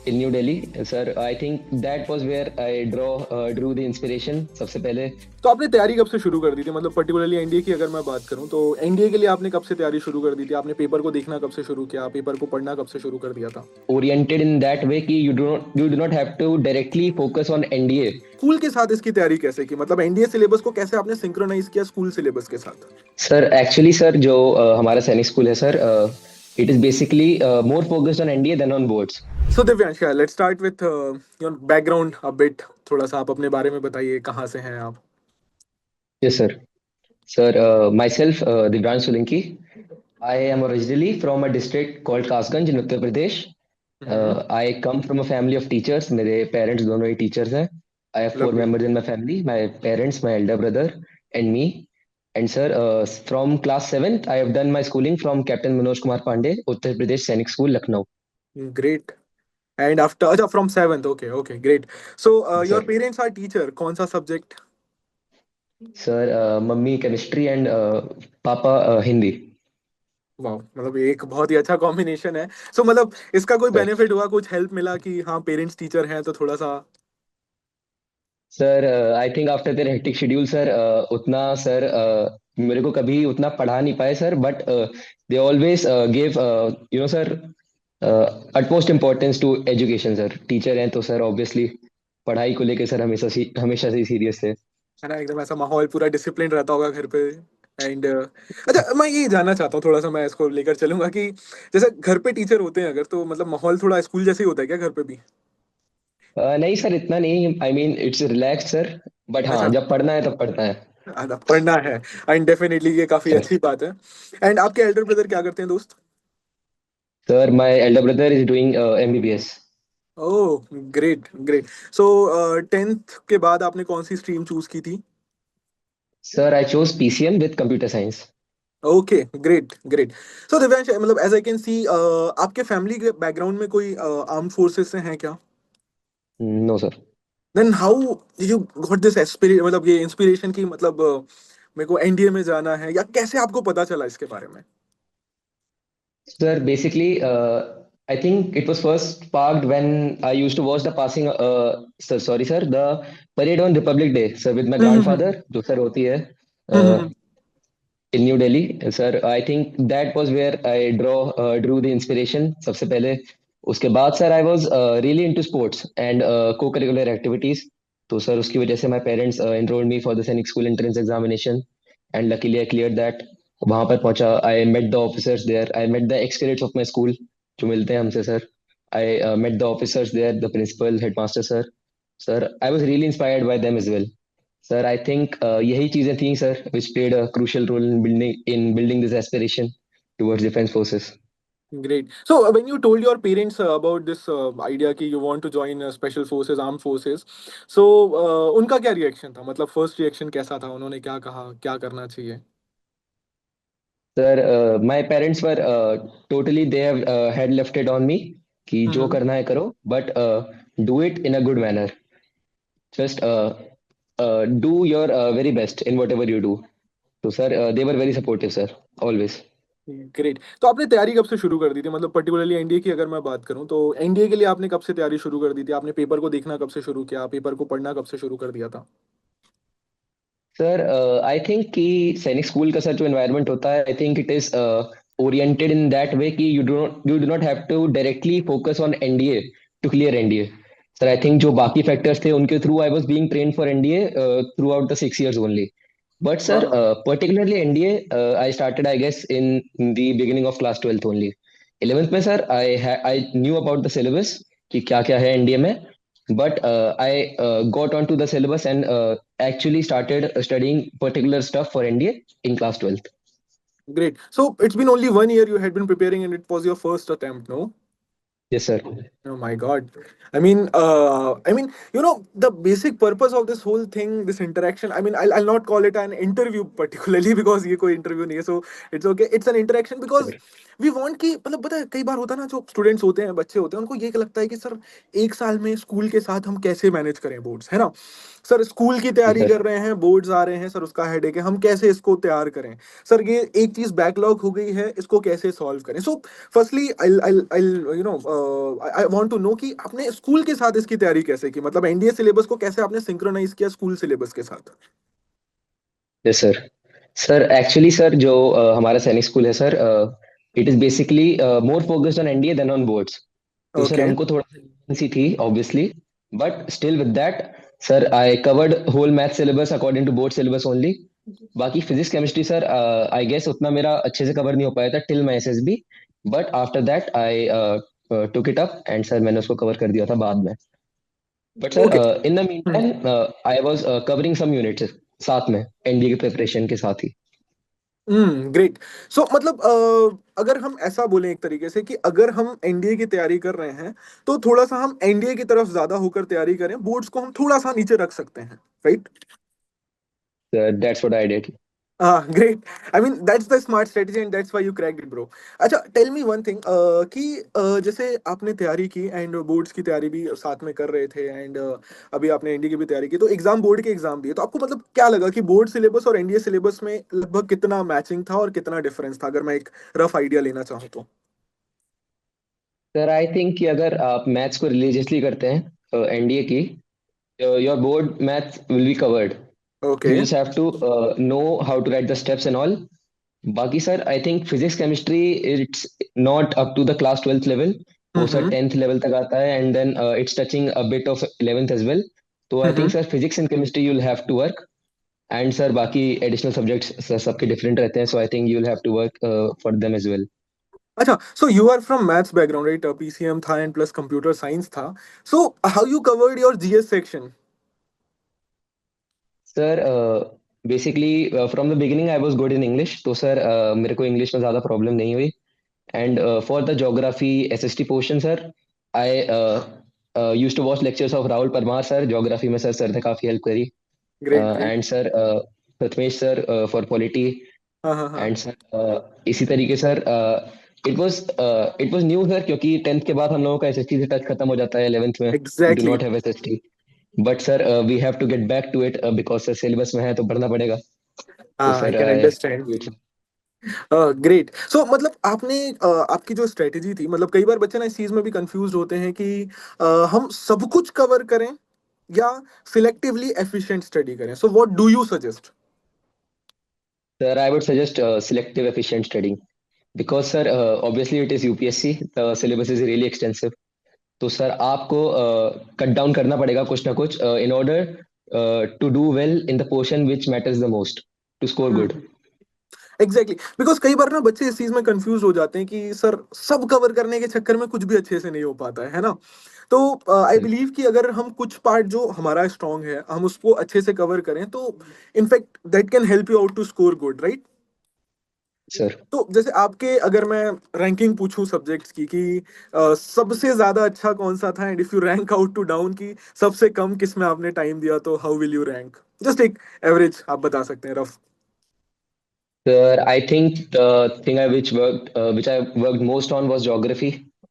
in New Delhi. Sir, I think that was where I drew the inspiration सबसे पहले. तो आपने तैयारी कब से शुरू कर दी थी? मतलब पर्टिकुलरली एनडीए की अगर मैं बात करूं तो एनडीए के लिए आपने कब से तैयारी शुरू कर दी थी? आपने पेपर को देखना कब से शुरू किया? पेपर को पढ़ना कब से शुरू कर दिया था? Oriented in that way कि you do not have to directly focus on NDA. School के साथ इसकी तैयारी कैसे की? मतलब एनडीए सिलेबस को कैसे आपने सिंक्रोनाइज किया स्कूल सिलेबस के साथ? सर एक्चुअली सर जो हमारा सैनिक स्कूल है sir, it is basically more focused on NDA than on boards. So Divyansh, let's start with your background a bit. थोड़ा सा आप अपने बारे में बताइए, कहाँ से हैं आप? Yes sir. Sir myself Divyansh Solanki. I am originally from a district called Kasganj in Uttar Pradesh. Hmm. I come from a family of teachers. मेरे parents दोनों ही teachers हैं. I have four lovely. members in my family: my parents, my elder brother, and me. And sir, from class 7th, I have done my schooling from Captain Manoj Kumar Pandey, Uttar Pradesh Sainik School, Lucknow. Great. And after, अच्छा, from seventh. Okay okay, great. So your Sir, parents are teacher, कौन सा subject? sir, मम्मी chemistry and पापा हिंदी. वाह, मतलब एक बहुत ही अच्छा कॉम्बिनेशन है। सो मतलब इसका कोई सर बेनिफिट हुआ, कुछ हेल्प मिला कि हाँ पेरेंट्स टीचर हैं तो थोड़ा सा? Sir I think after their hectic schedule sir, उतना सर मेरे को कभी उतना पढ़ा नहीं पाए sir, but they always give you know sir utmost importance to education. Sir teacher हैं तो सर ऑब्वियसली पढ़ाई को लेके सर हमेशा से सीरियस थे. है ना, एकदम ऐसा माहौल पूरा डिसिप्लिन रहता होगा घर पे। एंड अच्छा, मैं ये जानना चाहता हूँ, थोड़ा सा मैं इसको लेकर चलूंगा कि जैसे घर पे टीचर होते हैं अगर, तो मतलब माहौल थोड़ा स्कूल जैसे ही होता है क्या घर पे भी? नहीं सर, इतना नहीं. I mean it's relax sir, but हाँ अच्छा। जब पढ़ना है तब पढ़ना है. पढ़ना है। एंड डेफिनेटली ये काफी सर अच्छी बात है। एंड आपके एल्डर ब्रदर क्या करते हैं दोस्त? Sir my elder brother is doing MBBS. Oh, great great. So tenth के बाद आपने कौन सी स्ट्रीम चूज की थी? Sir I chose PCM with computer science. Okay, great great. So Divyansh, मतलब एज आई कैन सी आपके फैमिली के बैकग्राउंड में कोई आर्म फोर्सेस से हैं क्या? No sir. Then how did you got this aspiration, मतलब ये इंस्पिरेशन की, मतलब मेरे को एनडीए में जाना है, या कैसे आपको पता चला इसके बारे में? Sir, basically, I think it was first sparked when I used to watch the passing, sir, sorry, sir, the parade on Republic Day, sir, with my hmm. grandfather, जो sir होती है हम्म। in New Delhi. Sir, I think that was where I drew the inspiration सबसे पहले. उसके बाद sir I was really into sports and co-curricular activities. तो sir उसकी वजह से my parents enrolled me for the Sainik School entrance examination and luckily I cleared that. वहां पर पहुंचा. I met the officers there. I met the ex-cadets of my school जो मिलते हैं हमसे sir. I met the officers there, the principal, headmaster sir. Sir, I was really inspired by them as well. Sir I think यही चीजें थी sir which played a crucial role in building this aspiration towards defence forces. Great. So when you told your parents about this idea कि you want to join special forces, armed forces, so उनका क्या reaction था? मतलब first reaction कैसा था? उन्होंने क्या कहा, क्या करना चाहिए? Sir my parents were totally they had left it on me कि जो हम्म। करना है करो, but do it in a good manner. Just do your very best in whatever you do. तो sir they were very supportive sir, always. Great. तो आपने तैयारी कब से शुरू कर दी थी? मतलब पर्टिकुलरली एनडीए की अगर मैं बात करूं तो एनडीए के लिए आपने कब से तैयारी शुरू कर दी थी? आपने पेपर को देखना कब से शुरू किया? पेपर को पढ़ना कब से शुरू कर दिया था? सर आई थिंक कि सैनिक स्कूल का सर जो एनवायरनमेंट होता है, I think it is oriented in that way कि you do not have to directly focus on NDA to clear NDA. Sir I think जो बाकी फैक्टर्स थे उनके through I was being train for NDA throughout the 6 years only. But हाँ sir हाँ। Particularly NDA I started I guess in the beginning of class 12th only. 11th में sir I knew about the syllabus कि क्या क्या है NDA में. But I got onto the syllabus and actually started studying particular stuff for NDA in class 12th. Great. So it's been only 1 year you had been preparing and it was your first attempt, no? Yes, sir. Oh my God. I mean, the basic purpose of this whole thing, this interaction, I mean, I'll not call it an interview particularly because ये कोई interview नहीं है, so it's okay. It's an interaction because Sure. we want कि, मतलब पता है, कई बार होता है ना, जो स्टूडेंट्स होते हैं, बच्चे होते हैं, उनको ये लगता है कि सर एक साल में स्कूल के साथ हम कैसे मैनेज करें बोर्ड्स, है ना? सर स्कूल की Yes, तैयारी sir. कर रहे हैं, बोर्ड्स आ रहे हैं, सर उसका हेडेक है, हम कैसे इसको तैयार करें? सर ये एक चीज बैकलॉग हो गई है, इसको कैसे सॉल्व करें? So firstly I I want to know कि आपने स्कूल के साथ इसकी तैयारी कैसे की, मतलब एनडीए सिलेबस को कैसे आपने सिंक्रोनाइज किया स्कूल सिलेबस के साथ? Yes sir. Sir actually sir जो हमारा सैनिक स्कूल है sir, it is basically more focused on NDA than on boards. तो सर ओके। हमको थोड़ा सा leniency थी obviously, but still with that sir I covered whole math syllabus according to board syllabus only. बाकी physics chemistry sir I guess उतना मेरा अच्छे से कवर नहीं हो पाया था till my SSB, but after that I took it up and sir मैंने उसको कवर कर दिया था बाद में। But sir okay. In the meantime I was covering some units साथ में एनडीए के प्रिपरेशन के साथ ही। ग्रेट। सो मतलब अगर हम ऐसा बोलें एक तरीके से कि अगर हम एनडीए की तैयारी कर रहे हैं तो थोड़ा सा हम एनडीए की तरफ ज्यादा होकर तैयारी करें, बोर्ड्स को हम थोड़ा सा नीचे रख सकते हैं, right? That's what I did. हाँ, great. I mean that's the smart strategy and that's why you cracked it, bro. अच्छा, टेल मी वन थिंग कि जैसे आपने तैयारी की एंड बोर्ड्स की तैयारी भी साथ में कर रहे थे एंड अभी आपने एनडीए की भी तैयारी की, तो एग्जाम बोर्ड के एग्जाम दिए, तो आपको मतलब क्या लगा कि बोर्ड सिलेबस और एनडीए सिलेबस में लगभग कितना मैचिंग था और कितना डिफरेंस था, अगर मैं एक रफ आइडिया लेना चाहूँ तो? सर आई थिंक कि अगर आप मैथ्स को रिलीजियसली करते हैं एनडीए की, your board math will be covered. Okay. You just have to know how to write the steps and all. बाकी sir I think physics chemistry it's not up to the class 12th level. वो sir hmm. 10th level तक आता है and then it's touching a bit of 11th as well. तो I think hmm. Sir physics and chemistry you will have to work, and sir बाकी additional subjects सबके different रहते हैं, so I think you will have to work for them as well. अच्छा, so you are from maths background, right? PCM था and plus computer science था। So how you covered your GS section? Sir basically from the beginning I was good in English, तो sir मेरे को English में ज़्यादा problem नहीं हुई। And for the geography SST portion sir, I used to watch lectures of Rahul Parmar sir. Geography में sir sir ने काफ़ी हेल्प करी। Great, great. And sir Prathamesh sir for polity. हाँ, हाँ, हाँ। एंड सर इसी तरीके sir it was new sir, क्योंकि 10th के बाद हम लोगों का एसएसटी से टच खत्म हो जाता है 11th में। We do exactly. Not have SST, but sir we have to get back to it because sir syllabus में है तो पढ़ना पड़ेगा। तो हाँ, I sir can I understand. Great. So मतलब आपने आपकी जो स्ट्रेटेजी थी, मतलब कई बार बच्चे ना इस चीज में भी कंफ्यूज होते हैं कि हम सब कुछ कवर करें या सिलेक्टिवली एफिशिएंट स्टडी करें, so what do you suggest? Sir I would suggest selective efficient studying, because sir obviously it is UPSC, the syllabus is really extensive। तो सर आपको कट डाउन करना पड़ेगा कुछ ना कुछ in order to do well in the portion which matters the most, to score good. Exactly, because कई बार ना बच्चे इस चीज में कंफ्यूज हो जाते हैं कि सर सब कवर करने के चक्कर में कुछ भी अच्छे से नहीं हो पाता है ना? तो आई बिलीव कि अगर हम कुछ पार्ट जो हमारा स्ट्रांग है हम उसको अच्छे से कवर करें तो in fact that can help you out to score good, right? Sir तो जैसे आपके, अगर मैं रैंकिंग पूछूं सब्जेक्ट्स की कि सबसे ज्यादा अच्छा कौन सा था, and if you rank out to down की सबसे कम किस में आपने टाइम दिया, तो how will you rank? Just एक एवरेज आप बता सकते हैं, rough. Sir I think the thing I which I worked most on was geography,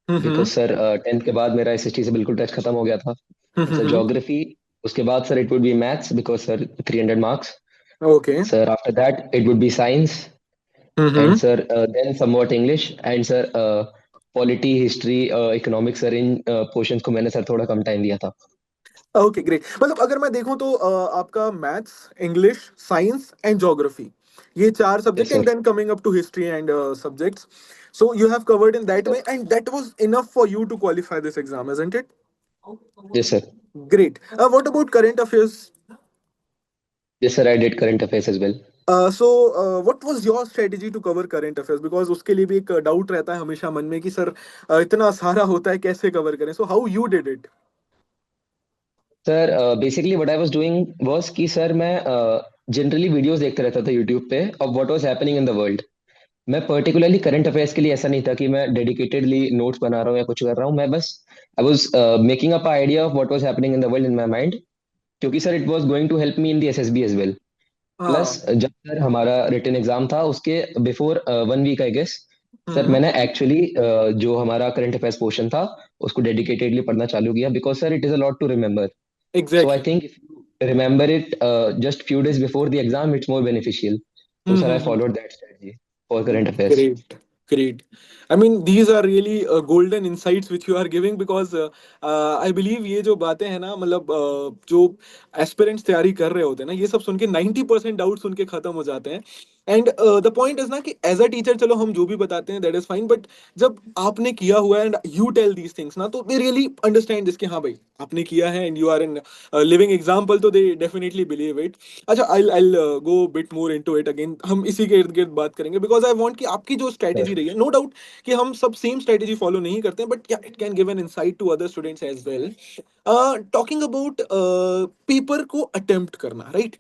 because hmm. Sir 10th के बाद मेरा एसएसटी से बिल्कुल टच खत्म हो गया था। सर हम्म। ज्योग्राफी, उसके बाद sir it would be maths because sir 300 marks. Okay. Sir after that it would be science, and hmm. Sir then somewhat English, and sir polity history economics sir, इन पोर्शंस को मैंने सर थोड़ा कम time दिया था। Okay, great. मतलब अगर मैं देखूं तो आपका maths, English, science and geography, ये चार yes subject, and sir. Then coming up to history and subjects, so you have covered in that way and that was enough for you to qualify this exam, isn't it? Yes sir. Great. What about current affairs? Yes sir, I did current affairs as well. What was your strategy to cover current affairs? Because उसके लिए भी एक doubt रहता है हमेशा मन में कि सर इतना सारा होता है कैसे कवर करें, so how you did it? Sir basically what I was doing was कि सर मैं जनरली वीडियोस देखते रहता था यूट्यूब पे of what was happening in the world. मैं पर्टिकुलरली करंट अफेयर्स के लिए ऐसा नहीं था कि मैं डेडिकेटेडली नोट्स बना रहा हूँ या कुछ कर रहा हूँ, मैं बस I was making up idea of what was happening in the world in my mind, क्योंकि sir it was going to help me in the SSB as well. Plus हाँ। जब सर हमारा रिटन एग्जाम था उसके before 1 week I guess, sir hmm. मैंने actually जो हमारा current affairs portion था उसको डेडिकेटेडली पढ़ना चालू किया, because sir it is a lot to remember. So I exactly. think if you remember it just few days before the exam, it's more beneficial. So sir, I followed that strategy for current affairs. Great. Great. I mean, these are really golden insights which you are giving because I believe ये जो बातें हैं ना मतलब जो aspirants तैयारी कर रहे होते हैं ना ये सब सुन के 90% डाउट्स उनके खत्म हो जाते हैं एंड द पॉइंट इज ना कि एज अ टीचर चलो हम जो भी बताते हैं दैट इज फाइन बट जब आपने किया हुआ है and you tell these things ना तो दे रियली अंडरस्टैंड दिस कि हाँ भाई आपने किया है and you are in living example तो दे डेफिनेटली बिलीव इट। अच्छा I go bit more into it again हम इसी के इर्द गिर्द बात करेंगे बिकॉज आई वांट कि आपकी जो स्ट्रेटेजी सर रही है नो डाउट कि हम सब सेम स्ट्रेटेजी फॉलो नहीं करते हैं बट या it can give an insight to other students as well. Talking about paper को अटेम्प्ट करना राइट।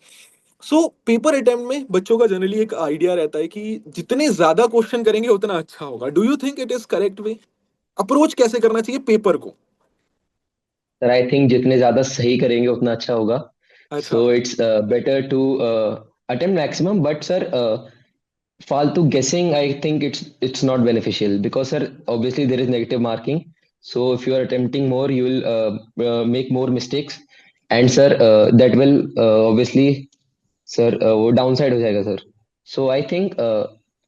सो पेपर अटेम्प्ट में बच्चों का जनरली एक आइडिया रहता है कि जितने ज्यादा क्वेश्चन करेंगे उतना अच्छा होगा। Do you think it is correct way? Approach कैसे करना चाहिए पेपर को? सर आई थिंक जितने ज्यादा सही करेंगे उतना अच्छा होगा. अच्छा। So it's better to attempt maximum, but sir फालतू guessing, I think it's not beneficial because sir, obviously there is negative marking. So if you are attempting more, you will make more mistakes, and sir that will obviously sir वो down side हो जाएगा sir. So I think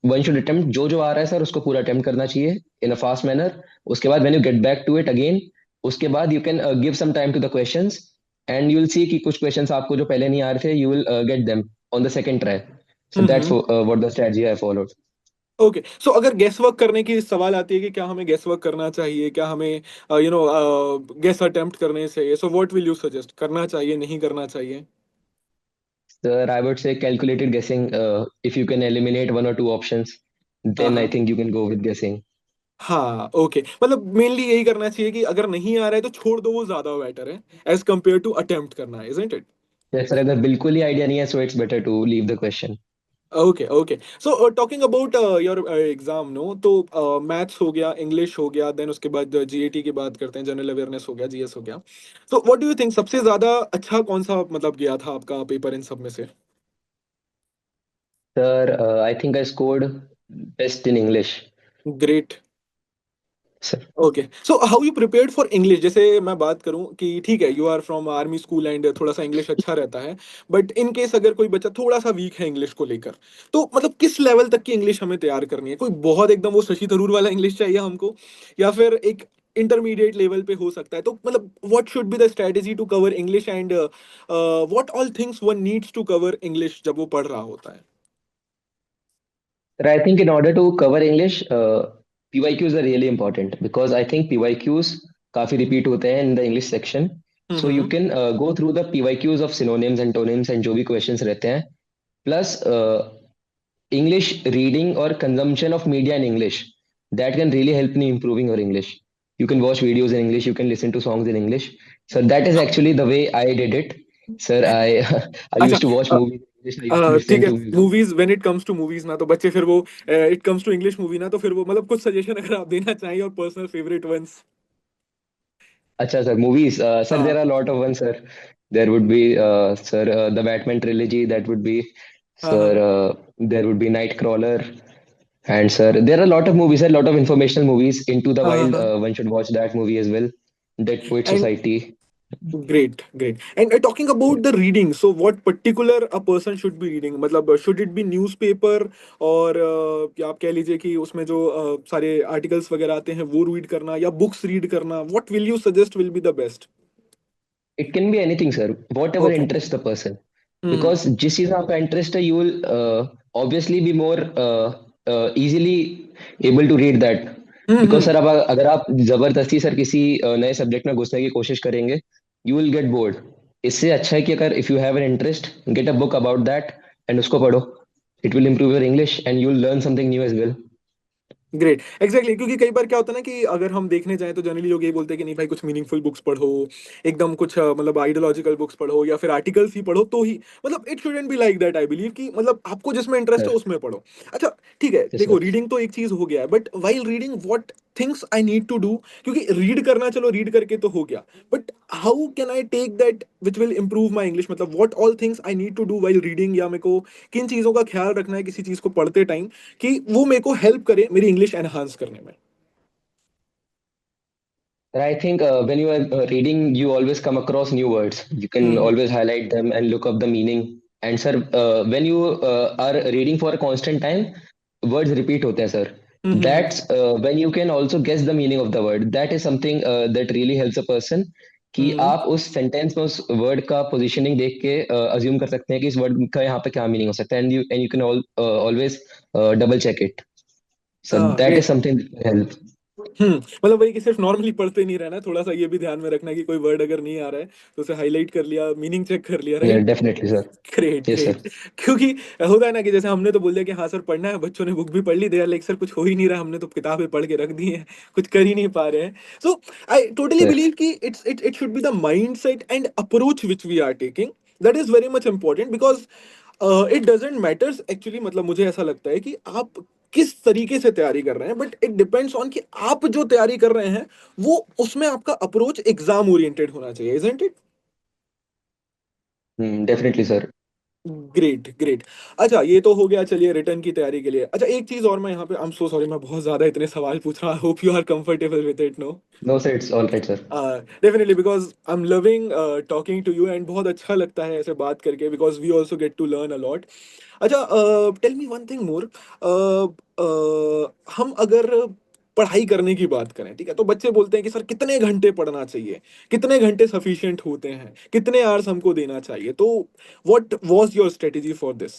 one should attempt जो जो आ रहा है sir उसको पूरा attempt करना चाहिए इन अ फास्ट मैनर. उसके बाद when you get back to it again, उसके बाद you can give some time to the questions, and you will see कि कुछ क्वेश्चंस आपको जो पहले नहीं आ रहे थे you will get them on the second try. So that's hmm. What the strategy I followed. Okay so अगर guess work करने की सवाल आती है कि क्या हमें गेस वर्क करना चाहिए, क्या हमें गेस अटेम्प्ट करने चाहिए, so what will you suggest, करना चाहिए नहीं करना चाहिए? Sir, I would say calculated guessing. If you can eliminate one or two options, हाँ then I हाँ। think you can go with guessing. हाँ ओके मतलब मेनली यही करना चाहिए कि अगर नहीं आ रहा है तो छोड़ दो, वो ज्यादा बेटर है एज कम्पेयर टू अटेम्प्ट करना है, इजंट इट? Yes, sir, अगर बिल्कुल ही आइडिया नहीं है, so it's better to leave the question. Okay okay so talking about your exam no तो मैथ्स हो गया, इंग्लिश हो गया, देन उसके बाद जीएटी की बात करते हैं, जनरल अवेयरनेस हो गया, जीएस हो गया। तो व्हाट डू यू थिंक सबसे ज्यादा अच्छा कौन सा मतलब गया था आपका पेपर इन सब में से? Sir, I think I scored best in English. Great. Sir, okay so how you prepared for English? जैसे मैं बात करूं कि ठीक है you are from army school and थोड़ा सा इंग्लिश अच्छा रहता है बट इन केस अगर कोई बच्चा थोड़ा सा वीक है इंग्लिश को लेकर तो मतलब किस लेवल तक की इंग्लिश हमें तैयार करनी है? कोई बहुत एकदम वो शशि थरूर वाला इंग्लिश चाहिए हमको या फिर एक इंटरमीडिएट लेवल पे हो सकता है? तो मतलब what should be the strategy to cover English and what all things one needs to cover English जब वो पढ़ रहा होता है? I think in order to cover English, PYQs are really important because I think PYQs काफी repeat होते हैं in the English section. So you hmm. can go through the PYQs of synonyms, antonyms and जो भी questions रहते हैं. Plus English reading or consumption of media in English, that can really help in improving your English. You can watch videos in English, you can listen to songs in English. So that is actually the way I did it. Sir, I I अच्छा used to watch movies in English, I used to ठीक listen है। to music. Movies when it comes to movies ना तो बच्चे फिर वो it comes to English movie ना तो फिर वो मतलब कुछ सजेशन अगर आप देना चाहिए और personal favourite ones. Acha sir, movies. Sir, there हाँ are a lot of ones, sir. There would be sir the Batman trilogy. That would be हाँ sir. हाँ। There would be Nightcrawler, and sir, there are a lot of movies, a lot of informational movies. Into the हाँ Wild. हाँ। One should watch that movie as well. Dead Poet and Society. Great great and talking about the reading so what particular a person should be reading मतलब should it be newspaper और या आप कह लीजिए कि उसमें जो सारे आर्टिकल्स वगैरह आते हैं वो रीड करना या बुक्स रीड करना, what will you suggest will be the best? It can be anything, sir. Whatever okay. interests the person. Hmm Because जिस चीज में आपका इंटरेस्ट है, you will obviously be more easily able to read that. Because hmm. Sir अब अगर आप जबरदस्ती sir किसी नए सब्जेक्ट में घुसने की कोशिश करेंगे, you will get bored. इससे अच्छा है कि अगर if you have an interest, get a book about that and उसको पढ़ो. It will improve your English and you will learn something new as well. Great exactly क्योंकि कई बार क्या होता है ना कि अगर हम देखने जाएं तो जनरली लोग ये बोलते हैं कि नहीं भाई कुछ मीनिंगफुल बुक्स पढ़ो, एकदम कुछ मतलब आइडियोलॉजिकल बुक्स पढ़ो या फिर आर्टिकल्स ही पढ़ो तो ही मतलब it shouldn't be like that. I believe कि मतलब आपको जिसमें इंटरेस्ट है Sir, उसमें पढ़ो। अच्छा ठीक है yes, देखो sir. रीडिंग तो एक चीज हो गया है but while reading what things I need to do? क्योंकि रीड करना चलो रीड करके तो हो गया but how can I take that which will improve my English? मतलब what all things I need to do while reading या मेरे को किन चीजों का ख्याल रखना है किसी चीज को पढ़ते टाइम कि वो मेरे को हेल्प करे मेरी इंग्लिश एनहांस करने में? And I think when you are reading, you always come across new words. You can hmm. always highlight them and look up the meaning. And sir, when you are reading for a constant time, words repeat होते हैं sir. Hmm. That's when you can also guess the meaning of the word. That is something that really helps a person, कि हम्म। आप उस sentence में उस word का positioning देख के अज्यूम कर सकते हैं कि इस वर्ड का यहाँ पे क्या मीनिंग हो सकता है, and you can always double check it. So that is great. something that will help. मतलब वही कि सिर्फ नॉर्मली पढ़ते नहीं रहना, थोड़ा सा ये भी ध्यान में रखना कि कोई वर्ड अगर नहीं आ रहा है तो उसे हाईलाइट कर लिया, मीनिंग चेक कर लिया, Yeah, right? definitely, sir. Great Yes, sir. Great. क्योंकि होता है ना कि जैसे हमने तो बोल दिया कि हाँ सर पढ़ना है, बच्चों ने बुक भी पढ़ ली, दे लाइक सर कुछ हो ही नहीं रहा, हमने तो किताबें पढ़ के रख दी हैं, कुछ कर ही नहीं पा रहे हैं। So I totally Sir. Believe कि it should be the mindset and approach which we are taking, that is very much important, because it doesn't matters actually, मतलब मुझे ऐसा लगता है कि आप किस तरीके से तैयारी कर रहे हैं, बट इट डिपेंड्स ऑन कि आप जो तैयारी कर रहे हैं वो उसमें आपका अप्रोच एग्जाम ओरिएंटेड होना चाहिए, isn't it? Definitely, sir. Great great. अच्छा ये तो हो गया, चलिए रिटर्न की तैयारी के लिए। अच्छा एक चीज और मैं यहाँ पे, आई एम सो सॉरी मैं बहुत ज्यादा इतने सवाल पूछ रहा हूँ, hope you are comfortable with it, no? No, sir. It's all right, sir. Definitely, because I am loving talking to you, and बहुत अच्छा लगता है ऐसे बात करके, because we also get to learn a lot. अच्छा tell me one thing more, हम अगर पढ़ाई करने की बात करें, ठीक है, तो बच्चे बोलते हैं कि सर कितने घंटे पढ़ना चाहिए, कितने घंटे सफिशिएंट होते हैं, कितने आवर्स हमको देना चाहिए, तो what was your strategy for this?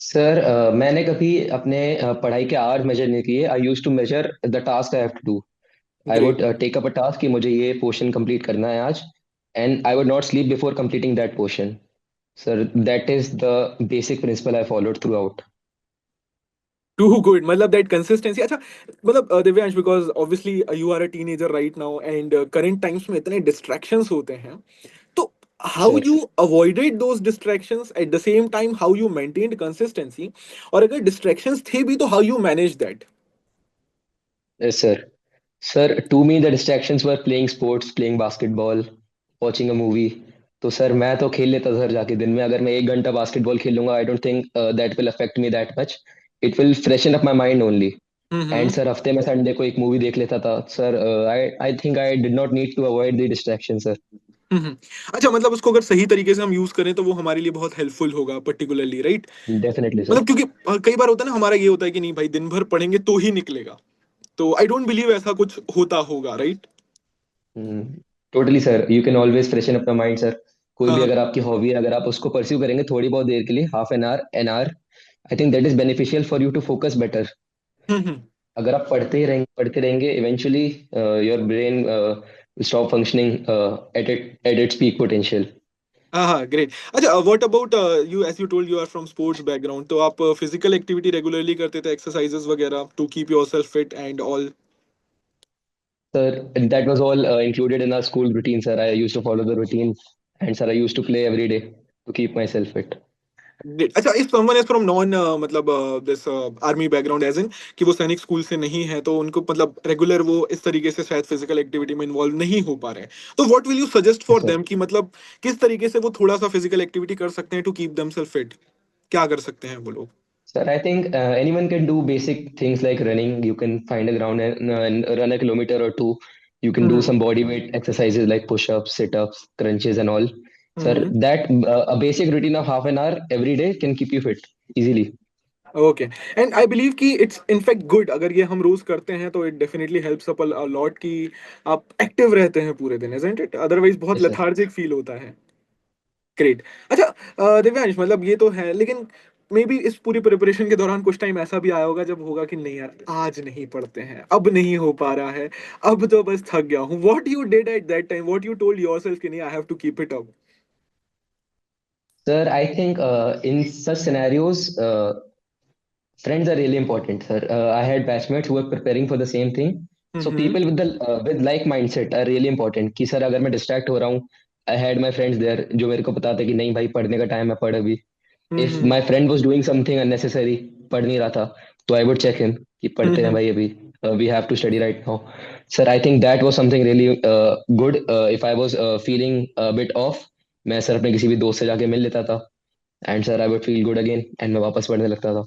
Sir मैंने कभी अपने पढ़ाई के आवर मेजर नहीं किए. I use to measure the task I have to do. I would great. Take up a task कि मुझे ये पोर्शन कंप्लीट करना है आज, and I would not sleep before completing that portion. Sir that is the basic principle I followed throughout. Too good, मतलब that consistency. अच्छा मतलब Divyansh, because obviously you are a teenager right now, and current times में इतने distractions होते हैं, तो how sir. You avoided those distractions, at the same time how you maintained consistency, और अगर डिस्ट्रैक्शंस थे भी तो how you manage that? Yes sir. Sir to me the distractions were playing sports, playing basketball, watching a movie. तो sir मैं तो खेल लेता था सर जाके दिन में. अगर मैं 1 घंटा बास्केटबॉल खेल लूंगा, I don't think that will affect me that much. It will freshen up my mind only. And hmm. Sir हफ्ते में संडे को एक मूवी देख लेता था sir. I I think I did not need to avoid the distraction sir. Hmm. अच्छा मतलब उसको अगर सही तरीके से हम यूज करें तो वो हमारे लिए बहुत हेल्पफुल होगा पर्टिकुलरली, राइट? डेफिनेटली मतलब सर. क्योंकि कई बार होता है ना, हमारा ये होता है कि नहीं भाई दिन भर पढ़ेंगे तो ही निकलेगा, तो आई डोंट बिलीव ऐसा कुछ होता होगा, right? Totally sir. You can always freshen up your mind sir. कोई भी हाँ। अगर आपकी हॉबी है, अगर आप उसको परस्यू करेंगे थोड़ी बहुत देर के लिए, half an hour, I think that is beneficial for you to focus better. Hmm. अगर आप पढ़ते रहेंगे eventually your brain stop functioning at its peak potential. हाँ हाँ ग्रेट। अच्छा what about you, as you told you are from sports background, तो आप physical activity regularly करते थे, एक्सरसाइजेस वगैरह to keep yourself fit and all? Sir, that was all included in our school routine, sir. I used to follow the routine, and sir, I used to play every day to keep myself fit. अच्छा if someone is from non मतलब this army background, as in कि वो सैनिक school से नहीं है, तो उनको मतलब रेगुलर वो इस तरीके से शायद फिजिकल एक्टिविटी में इन्वॉल्व नहीं हो पा रहे हैं, तो what will you suggest Yes, for sir. Them कि मतलब किस तरीके से वो थोड़ा सा फिजिकल एक्टिविटी कर सकते हैं टू कीप देमसेल्फ फिट, क्या कर सकते हैं वो लोग? Sir, I think anyone can do basic things like running. You can find a ground and run a kilometer or two. You can do hmm. some body weight exercises like push-ups, sit-ups, crunches, and all. Sir, hmm. that a basic routine of half an hour every day can keep you fit easily. Okay. And I believe कि it's in fact good, अगर ये हम रोज करते हैं तो it definitely helps up a lot कि आप active रहते हैं पूरे दिन, इजंट इट? अदरवाइज बहुत Yes, sir. लेथार्जिक फील होता है। ग्रेट। अच्छा दिव्यांश, मतलब ये तो है, लेकिन मे बी इस पूरी प्रिपरेशन के दौरान कुछ टाइम ऐसा भी आया होगा जब होगा कि नहीं यार आज नहीं पढ़ते हैं, अब नहीं हो पा रहा है, अब तो बस थक गया हूँ, what you did at that time, what you told yourself कि नहीं I have to keep it up? Sir, I think in such scenarios, friends are really important, sir. I had batchmates who were preparing for the same thing. So hmm. people with like mindset are really important. कि sir अगर मैं distract हो रहा हूँ, I had my friends there जो मेरे को बताते कि नहीं भाई पढ़ने का टाइम है, पढ़ अभी. If hmm. my friend was doing something unnecessary, पढ़ नहीं रहा था, तो I would check him कि पढ़ते हैं हम्म। भाई अभी. We have to study right now. Sir, I think that was something really good. If I was feeling a bit off, मैं सर अपने किसी भी दोस्त से जाके मिल लेता था, and sir I would feel good again and मैं वापस पढ़ने लगता था.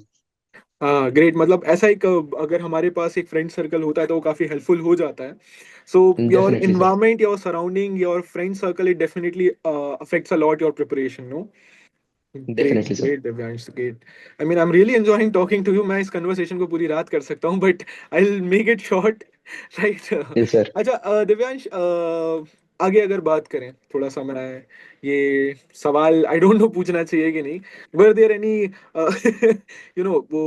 हाँ ग्रेट, मतलब ऐसा एक अगर हमारे पास एक फ्रेंड सर्कल होता है तो वो काफी हेल्पफुल हो जाता है। So your definitely sir. Environment, your surrounding, your friend circle, it definitely affects a lot your preparation, no? Great Definitely, sir. Great Divyansh great. I mean I am really enjoying talking to you. मैं इस conversation को पूरी रात कर सकता हूँ, but I will make it short. Right. Yes, sir. अच्छा दिव्यांश, आगे अगर बात करें थोड़ा सा, मैं ये सवाल आई डोंट नो पूछना चाहिए कि नहीं, were there any you know वो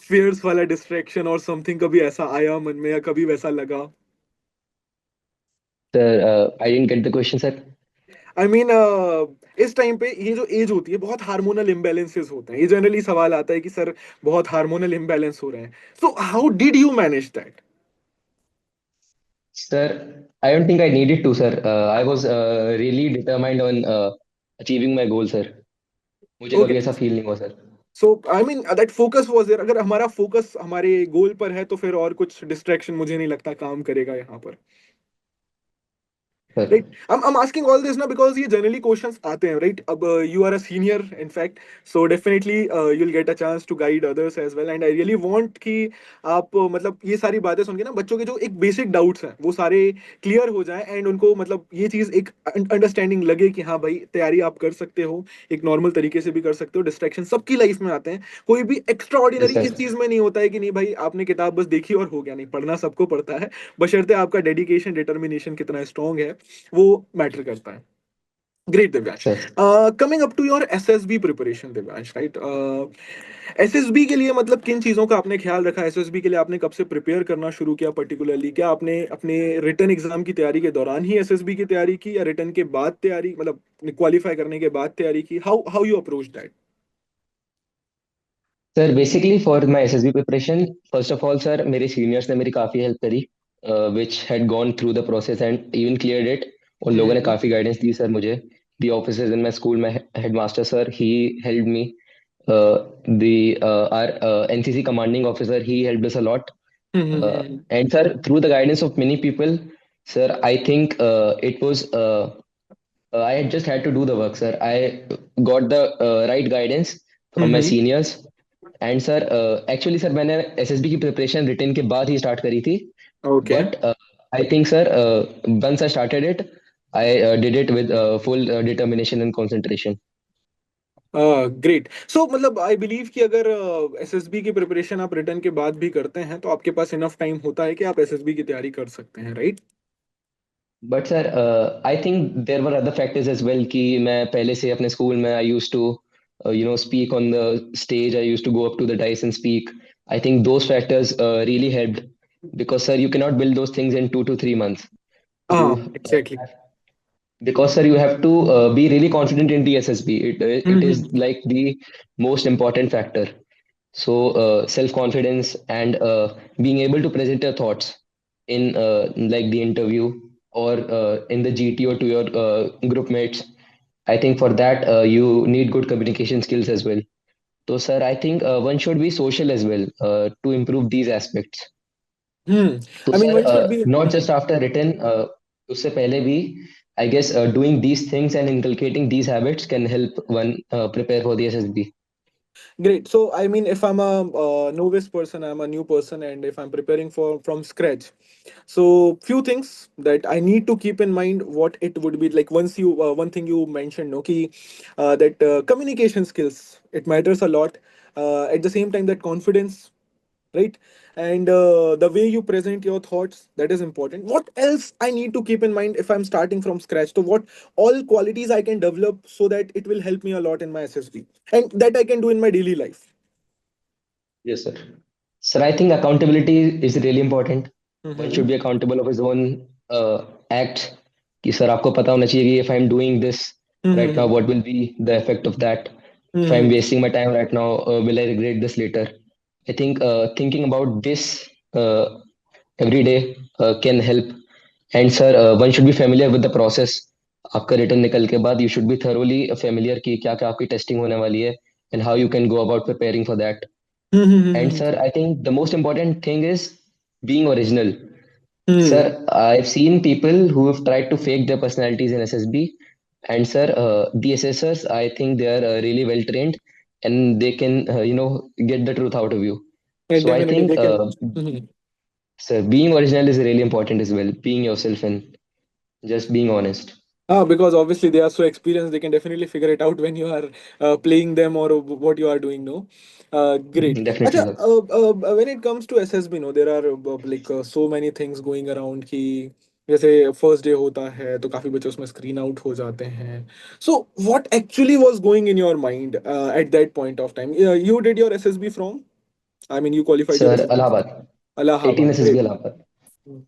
फियर्स वाला डिस्ट्रैक्शन और समथिंग, कभी ऐसा आया मन में या कभी वैसा लगा? Sir, I didn't get the question, sir. I I mean इस टाइम पे ये जो एज होती है, बहुत हार्मोनल इम्बैलेंसेस होते हैं, ये जनरली सवाल आता है कि सर बहुत हार्मोनल इम्बैलेंस हो रहे हैं, so how did you manage that? Sir, I don't think I needed to, sir. I was really determined on achieving my goal, sir. मुझे ओके। कभी ऐसा फील नहीं हुआ, sir. So I mean that focus was there. अगर हमारा focus हमारे गोल पर है तो फिर और कुछ डिस्ट्रैक्शन मुझे नहीं लगता काम करेगा यहाँ पर। Sir, right, I'm asking all this ना because ये generally questions आते हैं, right? अब you are a senior in fact, so definitely you'll get a chance to guide others as well, and I really want कि आप मतलब ये सारी बातें सुन के ना बच्चों के जो एक बेसिक डाउट्स हैं वो सारे क्लियर हो जाएं, एंड उनको मतलब ये चीज एक अंडरस्टैंडिंग लगे कि हाँ भाई तैयारी आप कर सकते हो, एक नॉर्मल तरीके से भी कर सकते हो। डिस्ट्रैक्शन सबकी लाइफ में आते हैं, कोई भी एक्स्ट्रा yes, ऑर्डिनरी sir. इस चीज में नहीं होता है कि नहीं भाई आपने किताब बस देखी और हो गया, नहीं, पढ़ना सबको पड़ता है, बशर्ते आपका डेडिकेशन डिटर्मिनेशन कितना स्ट्रांग है वो मैटर करता है। Great Divyansh. Sir. Coming up to your SSB preparation Divyansh, right? SSB के लिए मतलब किन चीजों का आपने ख्याल रखा? एसएसबी के लिए आपने कब से प्रिपेयर करना शुरू किया पर्टिकुलरली? क्या आपने अपने रिटर्न एग्जाम की तैयारी के दौरान ही एसएसबी की तैयारी की, या रिटर्न के बाद तैयारी, मतलब क्वालिफाई करने के बाद तैयारी की? How how you approach that? Sir basically for my SSB preparation, first of all sir मेरे सीनियर्स ने मेरी काफ़ी हेल्प करी, which had gone through the process and even cleared it. उन लोगों ने हम्म। काफ़ी गाइडेंस दी सर मुझे. The officers in my school, my headmaster sir, he helped me. The our NCC commanding officer, he helped us a lot. Hmm. And sir, through the guidance of many people, sir, I think it was I had just had to do the work, sir. I got the right guidance from my hmm. seniors. And sir actually sir मैंने SSB की preparation written के बाद ही start करी थी. Okay. But I think sir once I started it, I did it with full determination and concentration. Great. So मतलब I believe कि अगर एसएसबी की प्रिपरेशन आप रिटर्न के बाद भी करते हैं तो आपके पास इनफ टाइम होता है कि आप एसएसबी की तैयारी कर सकते हैं, right? But sir I think there were other factors as well कि मैं पहले से अपने स्कूल में I used to speak on the stage. I used to go up to the dice and speak. I think those factors really helped, because sir you cannot build those things in 2 to 3 months. You हाँ exactly. Because sir you have to be really confident in the ssb. It is hmm. like the most important factor. So self confidence and being able to present your thoughts in like the interview, or in the GT, or to your group mates. I think for that you need good communication skills as well. So sir, I think one should be social as well to improve these aspects. Hmm. तो I mean sir one should be. Not just after written, उससे पहले भी I guess doing these things and inculcating these habits can help one prepare for the SSB. Great. So, I mean, if I'm a novice person, I'm a new person, and if I'm preparing for from scratch, so few things that I need to keep in mind what it would be like. Once you, one thing you mentioned, okay, that communication skills, it matters a lot. At the same time, that confidence, right? And the way you present your thoughts, that is important. What else I need to keep in mind if I'm starting from scratch? So what all qualities I can develop so that it will help me a lot in my SSB, and that I can do in my daily life? Yes, sir. Sir, I think accountability is really important. One Mm-hmm. should be accountable of his own acts. कि sir आपको पता होना चाहिए कि if I'm doing this right now, Mm-hmm. what will be the effect of that? If I'm Mm-hmm. wasting my time right now, will I regret this later? I think thinking about this uh, every day can help. And sir one should be familiar with the process. आपका return निकल के बाद you should be thoroughly familiar कि क्या क्या आपकी testing होने वाली है, and how you can go about preparing for that. And Mm-hmm. Sir I think the most important thing is being original. Sir, Mm-hmm. I've seen people who have tried to fake their personalities in SSB, and sir, the assessors, I think they are really well trained, and they can, get the truth out of you. Yeah, So I definitely think, they can. Mhm. sir, being original is really important as well. Being yourself and just being honest. Ah, because obviously they are so experienced, they can definitely figure it out when you are playing them or what you are doing. No, great. Definitely, Acha, sir. when it comes to SSB, no, there are so many things going around कि जैसे first day होता है तो काफी बच्चे उसमें screen out हो जाते हैं. So what actually was going in your mind at that point of time? You did your SSB from? I mean, you qualified your sir SSB from Allahabad, 18 Allahabad. SSB Great. Allahabad.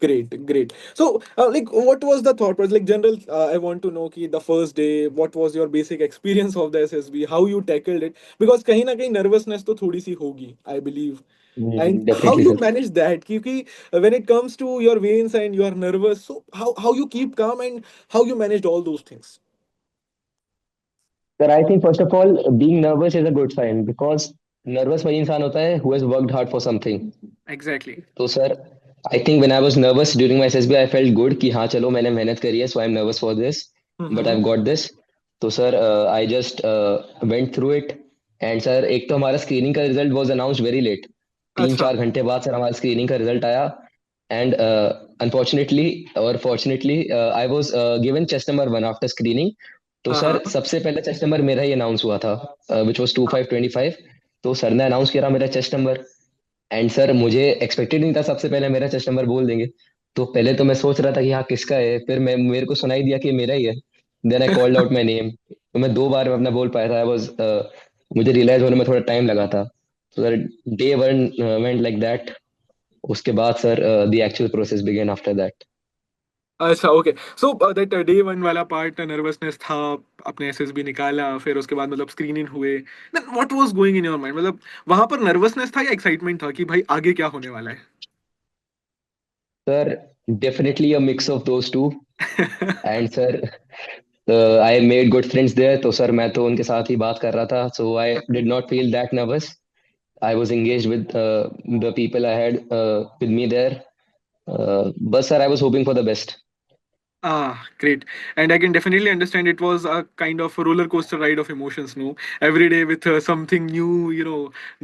Great, great. So, what was the thought process? Like, general, I want to know ki the first day, what was your basic experience of the SSB, how you tackled it? Because kahin na kahin nervousness to thodi si hogi, I believe. And how definitely you sir. manage that? Kyunki when it comes to your veins and you are nervous, so how you keep calm and how you managed all those things? Sir I think first of all being nervous is a good sign, because nervous वही इंसान होता है who has worked hard for something. Exactly. तो sir I think when I was nervous during my SSB I felt good कि हाँ चलो मैंने मेहनत करी है, so I am nervous for this but I Mm-hmm. Have got this. तो sir I just went through it. And sir एक तो हमारा स्क्रीनिंग का result was announced very late. तीन Acha. चार घंटे बाद सर हमारा स्क्रीनिंग का रिजल्ट आया. एंड अनफॉर्चुनेटली और fortunately I was given chest number 1 after screening. तो Uh-huh. सर सबसे पहले चेस्ट नंबर मेरा ही अनाउंस हुआ था, विच वाज 2525. तो सर ने अनाउंस किया मेरा चेस्ट नंबर. एंड सर मुझे एक्सपेक्टेड नहीं था सबसे पहले मेरा चेस्ट नंबर बोल देंगे. तो पहले तो मैं सोच रहा था कि हाँ किसका है, फिर मैं मेरे को सुनाई दिया कि मेरा ही है. Then I called out my name. तो मैं दो बार अपना बोल पाया था. आई वाज मुझे रियलाइज होने में थोड़ा टाइम लगा था. तो sir day one went like that. उसके बाद sir the actual process began after that. अच्छा, okay. So that day one वाला पार्ट नर्वसनेस था, अपने एसएसबी निकाला, फिर उसके बाद मतलब स्क्रीन इन हुए, then what was going in your mind? मतलब वहां पर नर्वसनेस था या एक्साइटमेंट था कि भाई आगे क्या होने वाला sir definitely a mix of those two. है? And sir I made good friends there. तो सर मैं तो उनके साथ ही बात कर रहा था, so I did not feel that nervous. I was engaged with the people I had with me there. But sir, I was hoping for the best. Ah, great. And I can definitely understand it was a kind of a roller coaster ride of emotions, no? Every day with something new,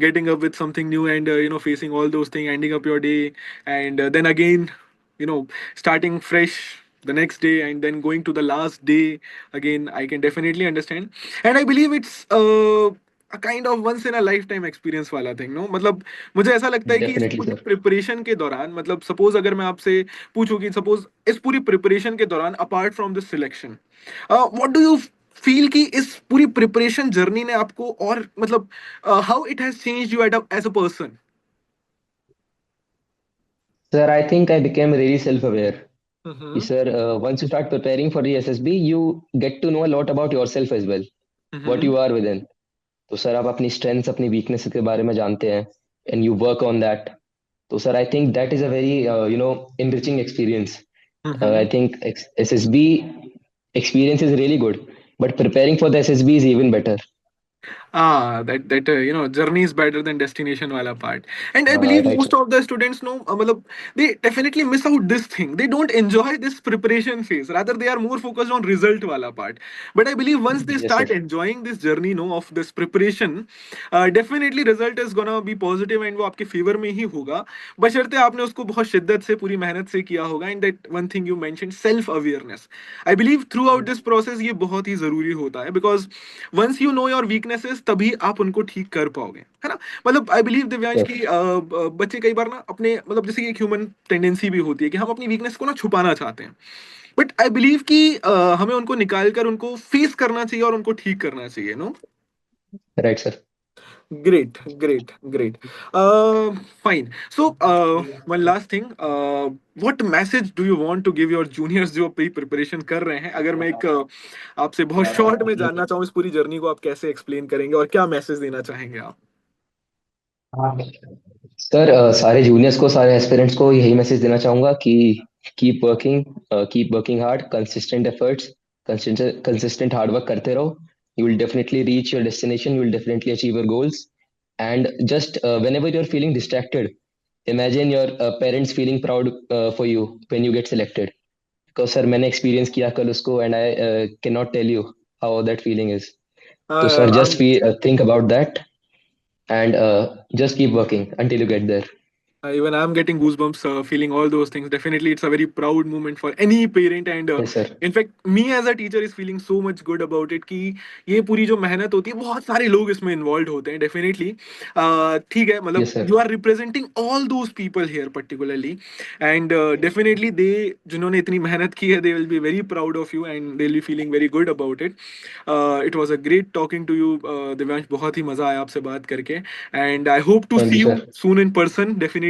getting up with something new and, facing all those things, ending up your day. And then again, starting fresh the next day and then going to the last day again. I can definitely understand. And I believe it's a kind of once in a lifetime experience वाला thing, no? मतलब मुझे ऐसा लगता है कि इस Definitely, पूरी sir. Preparation के दौरान, मतलब सपोज अगर मैं आपसे पूछूं कि सपोज इस पूरी प्रिपरेशन के दौरान apart from this selection, what do you feel कि इस पूरी प्रिपरेशन जर्नी ने आपको और मतलब how it has changed you as a person? Sir, I think I became really self-aware. Hmm. Sir, once you start preparing for the SSB, you get to know a lot about yourself as well. What hmm. you are within. तो sir आप अपनी strengths अपनी weakness के बारे में जानते हैं. And you work on that. तो sir I think that is a very enriching experience. I hmm. think SSB experience is really good, but preparing for the SSB is even better. That journey is better than destination wala part. And I believe Right, sir. most of the students know, matlab, they definitely miss out this thing. They don't enjoy this preparation phase, rather they are more focused on result wala part. But I believe once they Yes, sir. start enjoying this journey, no, of this preparation, definitely result is gonna be positive and वो आपके favour में ही होगा, बशर्ते आपने उसको बहुत शिद्दत से पूरी मेहनत से किया होगा. And that one thing you mention, self awareness, I believe throughout this process ये बहुत ही जरूरी होता है. Because once you know your weaknesses तभी आप उनको ठीक कर पाओगे, है ना? मतलब आई बिलीव दिव्यांश Yes. की बच्चे कई बार ना अपने मतलब जैसे कि एक ह्यूमन टेंडेंसी भी होती है कि हम अपनी वीकनेस को ना छुपाना चाहते हैं. बट आई बिलीव कि हमें उनको निकाल कर उनको फेस करना चाहिए और उनको ठीक करना चाहिए, no? Right, sir. Great, great, great. Fine. So, one last thing. What message do you want to give your juniors जो प्री प्रिपरेशन कर रहे हैं? अगर मैं एक आपसे बहुत शॉर्ट में जानना चाहूँ इस पूरी जर्नी को आप कैसे एक्सप्लेन करेंगे और क्या मैसेज देना चाहेंगे आप? सर सारे जूनियर्स को सारे एस्पिरेंट्स को यही मैसेज देना चाहूंगा कि keep working hard, consistent efforts, consistent hard work करते रहो. You will definitely reach your destination. You will definitely achieve your goals. And just whenever you're feeling distracted, imagine your parents feeling proud for you when you get selected. Because sir मैंने experience किया कल उसको, and I can not tell you how that feeling is. तो sir just I'm think about that and just keep working until you get there. Even I'm getting goosebumps feeling all those things. Definitely, it's a very proud moment for any parent, and Yes, sir. in fact, me as a teacher is feeling so much good about it कि ये पूरी जो मेहनत होती है बहुत सारे लोग इसमें इन्वॉल्व होते हैं. Definitely, ठीक है, मतलब Yes, sir. you are representing all those people here particularly, and definitely they जिन्होंने इतनी मेहनत की है, they will be very proud of you and they'll be feeling very good about it. It was a great talking to you, Divyansh. बहुत ही मजा आया आपसे बात करके, and I hope to Thank see you, you sir. soon in person. Definitely,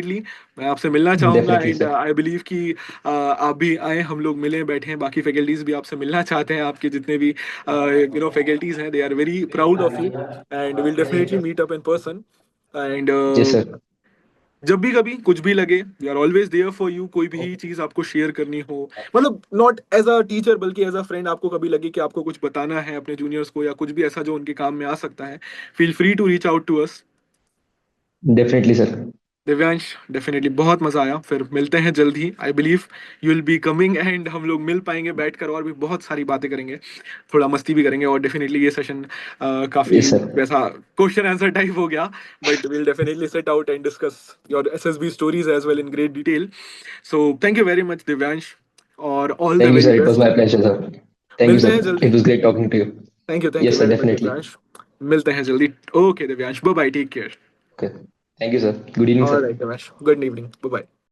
मैं आपसे मिलना चाहूंगा, Definitely, and sir. I believe कि आप भी आए, हम लोग मिले बैठे हैं, बाकी फैकल्टीज भी आपसे मिलना चाहते हैं, आपके जितने भी फैकल्टीज हैं, they are very proud of you, and will definitely meet up in person. And Yes, sir. जब भी कभी कुछ भी लगे, we are always there for you. कोई भी चीज आपको शेयर करनी हो, मतलब नॉट एज अ टीचर बल्कि एज अ फ्रेंड, आपको कभी लगे कि आपको कुछ बताना है अपने जूनियर्स को या कुछ भी ऐसा जो उनके काम में आ सकता है, feel free to reach out to us. Definitely, sir. Divyansh, definitely बहुत मजा आया. फिर मिलते हैं जल्द ही. I believe you will be coming, and हम लोग मिल पाएंगे बैठकर और भी बहुत सारी बातें करेंगे, थोड़ा मस्ती भी करेंगे. और डेफिनेटली ये सेशन काफी Yes, sir. वैसा क्वेश्चन आंसर टाइप हो गया, but will definitely set out and discuss your SSB stories as well in great detail. So thank you very much Divyansh, और all the Thank you, very sir. It was best. my pleasure, sir. Thank you, मिलते sir. हैं It जल्दी. was great talking to you. Thank you Yes, sir. Very much Definitely. Divyansh. मिलते हैं जल्दी. Okay Divyansh, bye bye, take care. Okay. Thank you, sir. Good evening, sir. Alright Divyansh, good evening, bye bye.